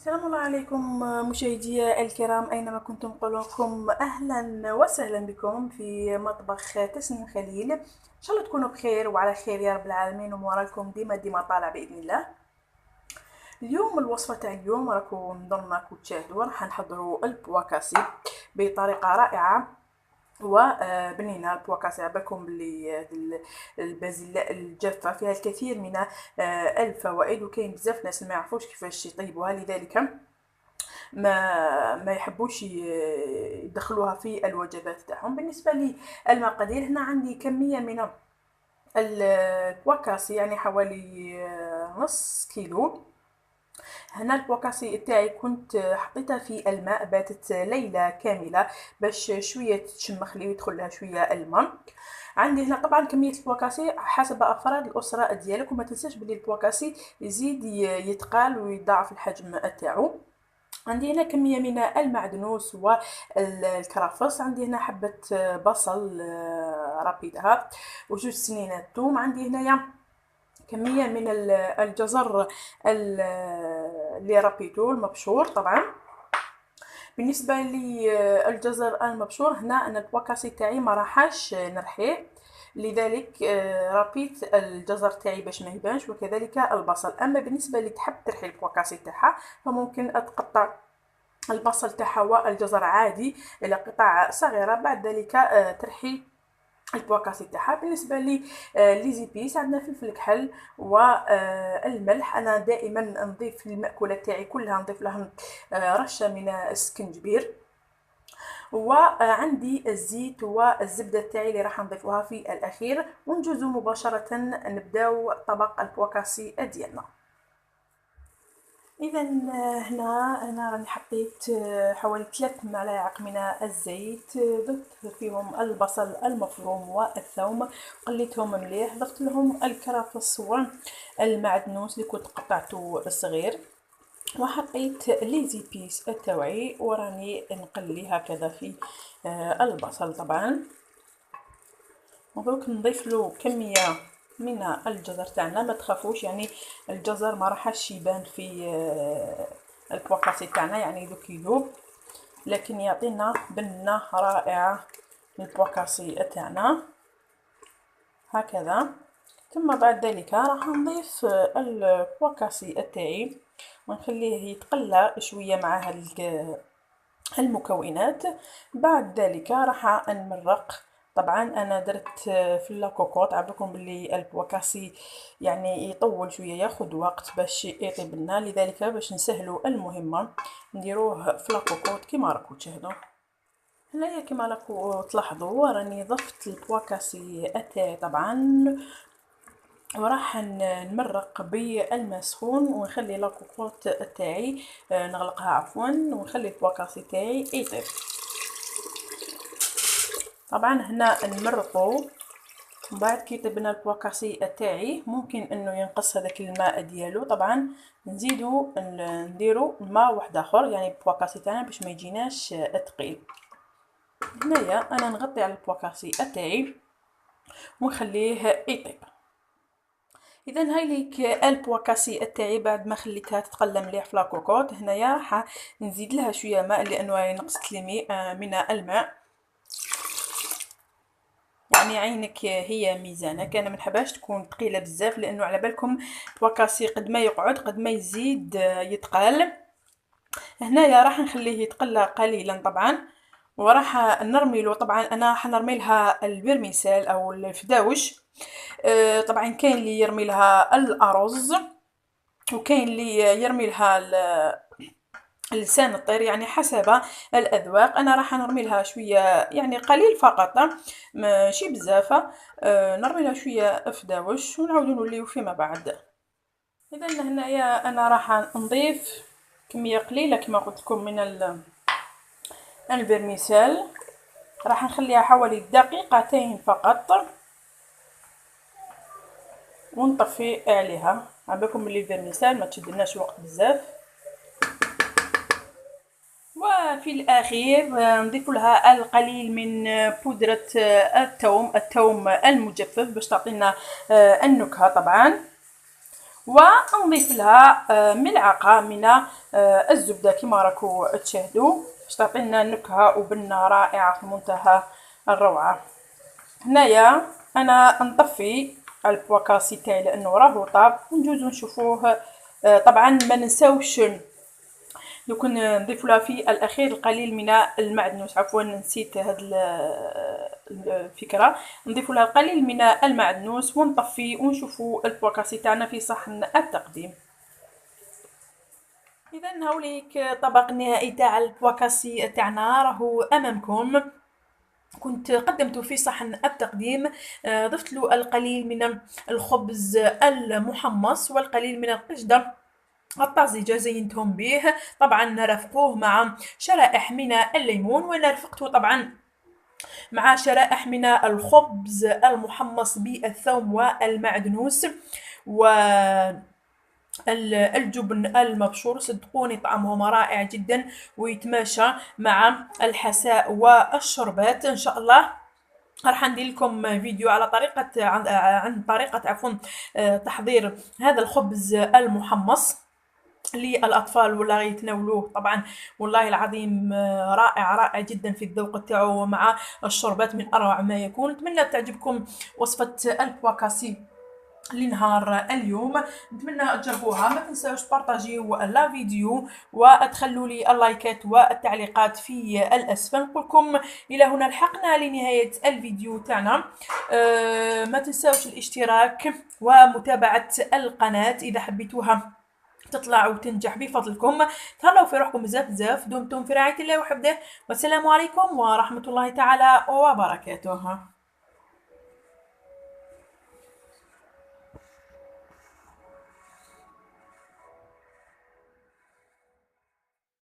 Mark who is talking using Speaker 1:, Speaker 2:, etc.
Speaker 1: السلام الله عليكم مشاهدي الكرام، أينما كنتم نقول لكم أهلا وسهلا بكم في مطبخ تسنيم خليل. إن شاء الله تكونوا بخير وعلى خير يا رب العالمين، وموراكم ديما طالع بإذن الله. اليوم الوصفة تاع اليوم راكم نظن راكم تشاهدوا، راح نحضروا البواكاسي بطريقة رائعة وبنينة. البواكاسي على بالكم بلي البازلاء الجافة فيها الكثير من الفوائد، وكاين بزاف ناس ما يعرفوش كيفاش يطيبوها، لذلك ما يحبوش يدخلوها في الوجبات تاعهم. بالنسبه للمقادير، هنا عندي كميه من البواكاسي، يعني حوالي نص كيلو. هنا البواكاسي تاعي كنت حطيتها في الماء، باتت ليله كامله باش شويه تشمخ لي ويدخل لها شويه الماء. عندي هنا طبعا كميه البواكاسي حسب افراد الاسره ديالك، وما تنساش بلي البواكاسي يزيد يتقال ويضاعف الحجم تاعو. عندي هنا كمية من المعدنوس والكرفس، عندي هنا حبة بصل ربيتها وجوج سنينات ثوم. عندي هنايا كمية من الجزر اللي ربيته المبشور. طبعا بالنسبة للجزر المبشور، هنا انا البواكاسي تاعي ما راحش نرحيه، لذلك ربيت الجزر تاعي باش ما يبانش، وكذلك البصل. اما بالنسبه اللي تحب ترحي البواكاسي تاعها، فممكن تقطع البصل تاعها والجزر عادي الى قطع صغيره، بعد ذلك ترحي البواكاسي تاعها. بالنسبه لي لي زيبيس، عندنا فلفل كحل والملح. انا دائما نضيف في المأكولات تاعي كلها نضيف لهم رشه من السكنجبير. وعندي الزيت والزبده تاعي اللي راح نضيفوها في الاخير، ونجوزو مباشره نبداو طبق البواكاسي ديالنا. اذا هنا انا راني حطيت حوالي 3 ملاعق من الزيت، ضفت فيهم البصل المفروم والثوم، قليتهم مليح، ضفت لهم الكرفس والمعدنوس اللي كنت قطعته صغير، وحطيت لي زيبيس تاوعي وراني نقلي هكذا في البصل. طبعا مبروك نضيف له كميه من الجزر تاعنا، ما تخافوش، يعني الجزر ما راحش يبان في البواكاسي تاعنا، يعني دوك يذوب، لكن يعطينا بنه رائعه للبواكاسي تاعنا هكذا. ثم بعد ذلك راح نضيف البواكاسي تاعي ونخليه يتقلى شويه مع المكونات. بعد ذلك راح نمرق. طبعا انا درت في لاكوكوط، عبالكم بلي البواكاسي يعني يطول شويه، ياخذ وقت باش يطيب لنا، لذلك باش نسهلوا المهمه نديروه في لاكوكوط كيما راكم تشاهدوا. هنايا كيما راكم تلاحظوا راني ضفت البواكاسي تاعي طبعا، وراح نمرق بالماء سخون ونخلي لاكوكوط تاعي نغلقها عفوا، ونخلي البواكاسي تاعي يطيب. طبعا هنا نمرقو، من بعد كي يطيب لنا البواكاسي تاعي ممكن انه ينقص هذاك الماء ديالو. طبعا نزيدو نديرو ماء واحد اخر، يعني البواكاسي تاعنا باش ما يجيناش ثقيل. هنايا انا نغطي على البواكاسي تاعي ونخليه يطيب. اذا هاي ليك البواكاسي تاعي بعد ما خليتها تتقلى مليح في لاكوكوط. هنايا راح نزيد لها شويه ماء لانه نقصت لي من الماء، يعني عينك هي ميزانك. انا ما نحبهاش تكون ثقيله بزاف، لانه على بالكم البواكاسي قد ما يقعد قد ما يزيد يتقال. هنايا راح نخليه يتقلى قليلا طبعا، وراح نرمي له. طبعا انا راح نرمي لها البرميسال او الفداوش. طبعا كاين اللي يرمي لها الارز، وكاين اللي يرمي لها لسان الطير، يعني حسب الاذواق. انا راح نرمي لها شويه، يعني قليل فقط ماشي بزاف. نرمي لها شويه فداوش ونعاودو نوليو فيما بعد. اذا هنايا انا راح نضيف كميه قليله كما قلت لكم من البرميسال، راح نخليها حوالي دقيقتين فقط ونطفي عليها. عبالكم بلي الفرميسال ما تشدلناش وقت بزاف. وفي الاخير نضيف لها القليل من بودرة الثوم المجفف باش تعطينا النكهة طبعا. ونضيف لها ملعقة من الزبدة كما راكو تشاهدوا باش تعطينا نكهة وبنة رائعة في منتهى الروعة. هنايا انا نطفي البواكاسي تاعي لانه راهو طاب ونجوزو نشوفوه. طبعا ما ننساوش دوك نضيف لها في الاخير القليل من المعدنوس. عفوا نسيت هاد الفكره. نضيف لها القليل من المعدنوس ونطفي ونشوفوا البواكاسي تاعنا في صحن التقديم. اذا هاوليك الطبق النهائي تاع البواكاسي تاعنا راهو امامكم. كنت قدمته في صحن التقديم. ضفت له القليل من الخبز المحمص والقليل من القشدة الطازجة زينتهم به. طبعا رافقوه مع شرائح من الليمون، وانا رفقته طبعا مع شرائح من الخبز المحمص بالثوم والمعدنوس الجبن المبشور. صدقوني طعمهم رائع جدا ويتماشى مع الحساء والشربات. ان شاء الله راح ندير لكم فيديو على طريقة عن طريقة تحضير هذا الخبز المحمص للأطفال ولا يتناولوه. طبعا والله العظيم رائع جدا في الذوق تاعو ومع الشربات من أروع ما يكون. نتمنى تعجبكم وصفة البواكاسي لنهار اليوم. نتمنى تجربوها. ما تنساوش بارطاجيو لا فيديو وتخلوا لي اللايكات والتعليقات في الاسفل. نقولكم الى هنا لحقنا لنهايه الفيديو تاعنا. ما تنساوش الاشتراك ومتابعه القناه اذا حبيتوها تطلع وتنجح بفضلكم. تهلاو في روحكم بزاف. دمتم في رعايه الله وحفظه، والسلام عليكم ورحمه الله تعالى وبركاته.